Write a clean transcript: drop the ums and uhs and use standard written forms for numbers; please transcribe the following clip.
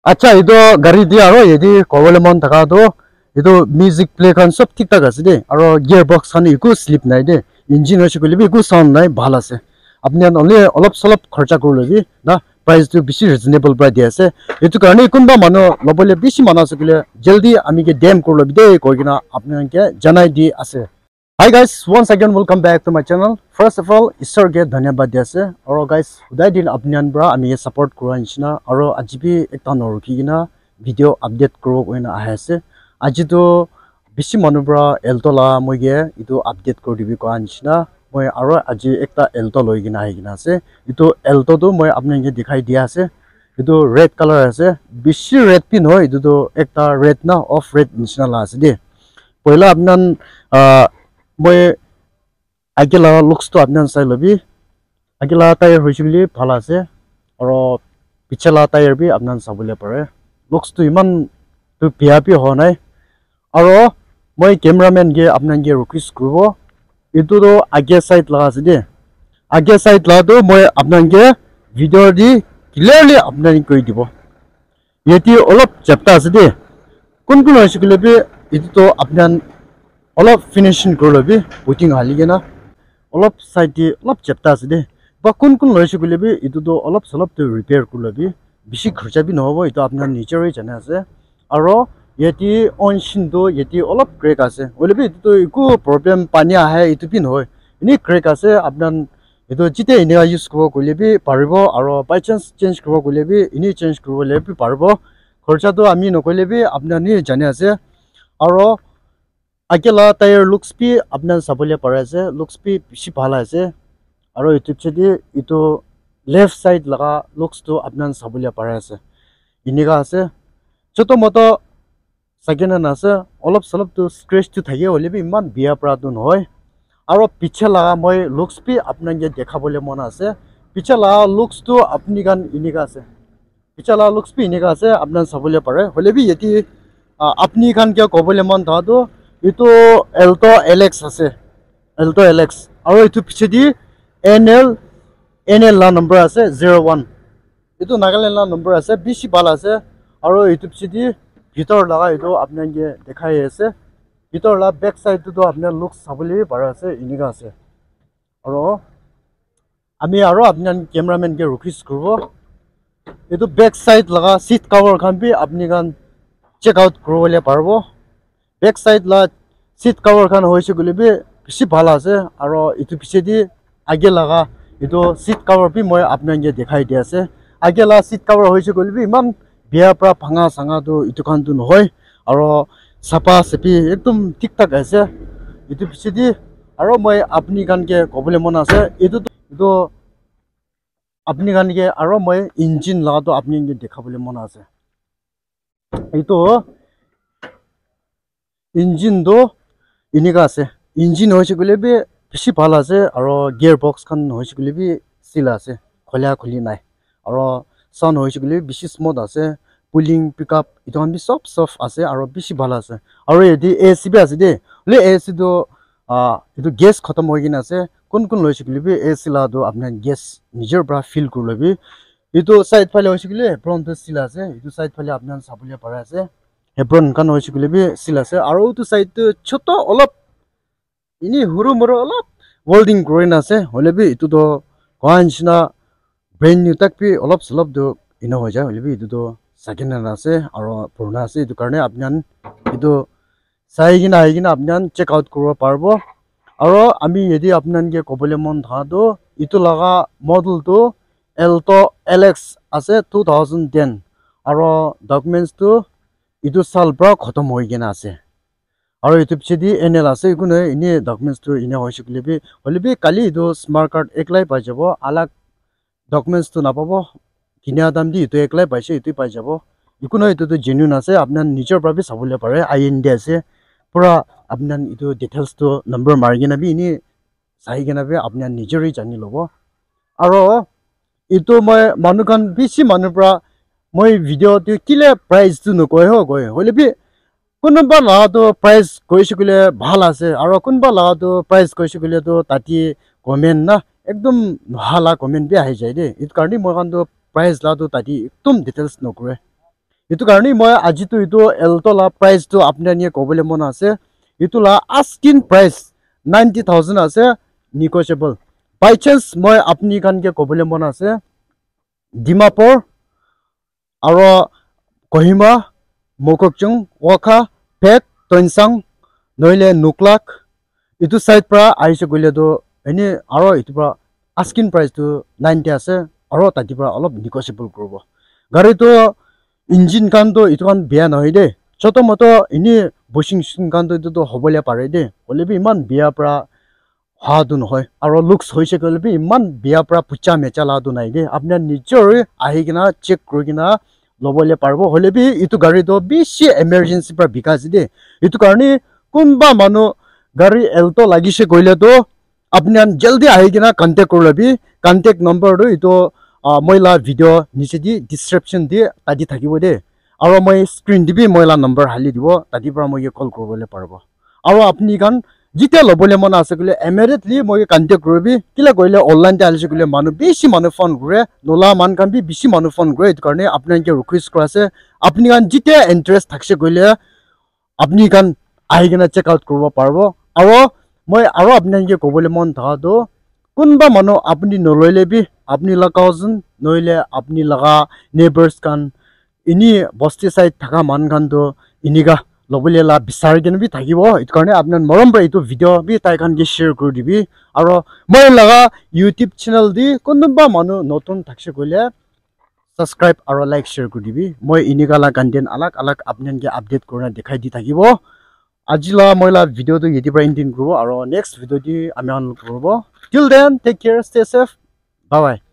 अच्छा ये तो गाड़ी दिया रो ये दी कोवले मन थका तो ये तो म्यूजिक प्ले खान सब ठीक ठाक আছে দে আৰু গিয়ার বক্স খান একো স্লিপ নাই দে ইঞ্জিন হৈছে কলিবি একো সাউন্ড নাই ভাল আছে আপনি অনলি অলপ সলপ খরচা করলবি না প্রাইস তো বেশি রিজনেবল প্রাইস দি আছে এটো কারণে কোনবা মানুহ লবলে বেশি মানুহ আছে কলে জলদি আমি কে ডেম করলবি দে কইনা আপনাকে জানাই দি আছে Hi guys, once again welcome back to my channel. First of all, Isor ke dhanyabad diase. Aro guys, hudai din apnian bra ami support kura nishna. Aro ajibi ekta noruki gina video update kuro koina ahase. Aji to bishi manu bra elto la moige itu update kuro dibi koa nishna. Moi aro aji ekta elto loi gina ahi gina ase. Itu elto to moi apnian ke dikhai dia ase. Itu red color ase. Bishi red pin hoi. Itu to ekta red na off red nishna la ase de. Poila apnian মই আগেলা looks তো আপনান চাই লবি আগেলা tyre হইছিলি ভাল আছে আর পিছলা tyre B আপনান চাবলে পারে looks তো ইমান তো পিয়াপি হ নাই আর মই ক্যামেরাম্যান গে আপনান গে রিকোয়েস্ট করব এটো তো আগে সাইড লাগা আছে দে আগে সাইড লাগা তো মই আপনান গে ভিডিও দি ক্লিয়ারলি আপনান কই দিব এটি অলপ চ্যাপ্টার আছে দে কোন কোন হইছিলি বি এটো তো আপনান অলপ ফিনিশিং করলবি পুটিং হালিগে না অলপ সাইডে অলপ চেপটা আছে দে বা কোন কোন লইছে কইলেবি ইটো তো অলপ সলপ তো রিপেয়ার করলবি বেশি খরচা বি নহব ইটো আপনার নিজেরই জানা আছে আর ইতি অনশিন তো ইতি অলপ ক্র্যাক আছে ওইলেবি ইটো তো ইকো প্রবলেম পানি আহে ইটো বি নহয় ইনি ক্র্যাক আছে আপনার ইটো জিতে ইনি ইউজ করব কইলেবি পারিব আর বাই চান্স চেঞ্জ করব কইলেবি ইনি চেঞ্জ করব লেবি পারিব খরচা তো আমি নকইলেবি আপনার নি জানা আছে আর আগেলা টায়ার লুকস বি আপনার চাবলে পারে আছে লুকস বি বেশি ভাল আছে আর ইউটিউব চেদি ইটো লেফট সাইড লাগা লুকস তো আপনার চাবলে পারে আছে ইনিকা আছে ছোট মতো সেকেন্ড হ্যান্ড আছে অলপ সলপ তো স্ক্রেচ তো থাকে হলে বি ইমান বিয়া পড়া তো নহয় আর পিছে লাগা মই লুকস বি আপনাকে দেখাবলে মন আছে পিছে লাগা লুকস তো আপনি গান ইনিকা আছে পিছে লাগা লুকস বি ইনিকা আছে আপনার চাবলে পারে হলে বি এটি আপনি গান কে কবলে মন থা তো itu Alto LX আছে Alto LX আৰু ইটো পিছেদি NL লা নম্বৰ আছে 01 ইটো নাগালেণ্ড লা নম্বৰ আছে বেছি ভাল আছে আৰু ইটো পিছেদি ভিতৰ লাগা ইটো আপোনাকে দেখাই আছে ভিতৰ লা বেক সাইড তো আপোনাৰ লুক চাবলি পাৰা আছে ইনিকা আছে আৰু আমি আৰু আপোনাৰ ক্যামেৰাম্যান কে ৰিকুৱেষ্ট কৰিব ইটো বেক সাইড লাগা সিট কভাৰ খান বি আপনি গান চেক আউট কৰবলে পারবো বেক সাইড লা সিট কভার খান হইছে গলিবি বেশি ভালো আছে আর ইটো পিছেদি আগে লাগা ইটো সিট কভার বি মই আপনাকে দেখাই দি আছে আগে লা সিট কভার হইছে গলিবি ইমান বিয়া পৰা ভাঙা সাঙা তো ইটো খান তো নহয় আর সাপা সেপি একদম ঠিক ঠাক আছে ইটো পিছেদি আর মই আপনি গানকে কবলে মন আছে ইটো আপনি গানকে আর মই ইঞ্জিন লাগা তো আপনি দেখাবলে মন আছে ইটো ইঞ্জিন তো ইনিকা আছে ইঞ্জিন হইছে গলে বি বেশি ভাল আছে আর গিয়ার বক্স খান হইছে গলে বি সিলা আছে খলিয়া খলি নাই আর সাউন্ড হইছে গলে বেশি স্মুথ আছে পুলিং পিকআপ ইতন বি সব আছে আর বেশি ভাল আছে আর এদি এসি বি আছে দে লে এসি তো ইটো গ্যাস খতম হই গিনা আছে কোন কোন লইছে গলে বি এসি লা তো আপনার গ্যাস নিজের ব্রা ফিল করলবি ইটো সাইড ফালে হইছে গলে ফ্রন্ট সিলা আছে ইটো সাইড ফালে আপনার সাবলিয়া পারা আছে হেব্রন কান হইছে গলে বি সিল আছে আর তো সাইড ছোট অলপ ইনি হুরু মরো অলপ ওয়েল্ডিং গ্রোইন আছে হলে বি ইটো তো কোয়ানছনা ব্র্যান্ড নিউ তাক বি অলপ সলপ দো ইনো হই যায় হলে বি ইটো তো সেকেন্ড হ্যান্ড আছে আর পুরনো আছে ইটো কারণে আপনান ইটো সাইগিনা আইগিনা আপনান চেক আউট করব পারবো আর আমি যদি আপনাকে কবলে মন থা তো ইটো লাগা মডেল তো Alto LX আছে 2010 আর ডকুমেন্টস তো ইটো সাল প্রা খতম হই গেনা আছে আর ইটো পিছেদি NL আছে ইকুনে ইনি ডকুমেন্টস তো ইনে হইছে হলিবি কালি ইটো স্মার্ট কার্ড একলাই পাই যাব আলাক ডকুমেন্টস তো না পাবো কিনা দাম দি ইটো একলাই পাইছে ইটো পাই যাব ইকুনে ইটো তো জেনুইন আছে আপনার নিজের প্রাবি সাবলে পারে IND আছে পুরা আপনার ইটো ডিটেইলস তো নাম্বার মারি গেনা বি ইনি চাই গেনা বি আপনার নিজেরই জানি লব আর ইটো মই মানুকান বেশি মানু প্রা মই ভিডিও তো কিলে প্রাইস তো নকয় হলে বি কোনবা লাগা তো প্রাইস কইছে গলে ভাল আছে আর কোনবা লাগা তো প্রাইস কইছে গলে তো তাতি কমেন্ট না একদম নহালা কমেন্ট বি আহি যায় দে ইট কারণে মই কান তো প্রাইস লা তো তাতি একদম details নকরে itu karni moi aji tu itu Alto la price tu apni ani kobole mon ase itu la asking price 90,000 ase negotiable by chance moi apni kan ke kobole mon ase Dimapur aro Kohima Mokokchung Wakha Phet Toinsang noile Nuklak itu side pra aise gole do ani aro itu pra asking price tu 90 ase aro tati pra olop negotiable korobo gari to engine kan to itu kan bia nahi de choto moto ini washing machine kan to itu to hobole pare de hole bi iman bia pra ha du nohoy aro looks hoise gole bi iman bia pra pucha mecha la du nai de apna nijor ahi gina check kori gina lobole parbo hole bi itu gari to bishi emergency pra bikas de itu karni kunba manu gari Alto lagise goile to apni an jaldi ahi gina contact korlabi contact number do itu moila video niche di description di tadi thakibo de aro moi screen dibi moila number hali dibo tadi pra moi call korobole parbo aro apni kan jite lobole mona ase gole immediately moi contact korobi kila goile online te alise gole manu beshi manu phone gore nola man kan bi beshi manu phone gore itu karne apni ke request kora ase apni kan jite interest thakse gole apni kan ahi gina check out korobo parbo aro moi aro apni ke kobole mon tha do kunba manu apni noloile bi apni la cousin noile apni laga neighbors kan ini bosti side thaka man kan to iniga lobole la bisar gen bi thakibo it karne apnan morom pra itu video bi tai kan ge share kor dibi aro moi laga YouTube channel di kunba manu notun thakse gole subscribe aro like share kor dibi moi iniga la content alag alag apnan ge update korna dekhai di thakibo ajila moila video to yeti pra ending korobo aro next video di ami on korobo till then take care stay safe bye bye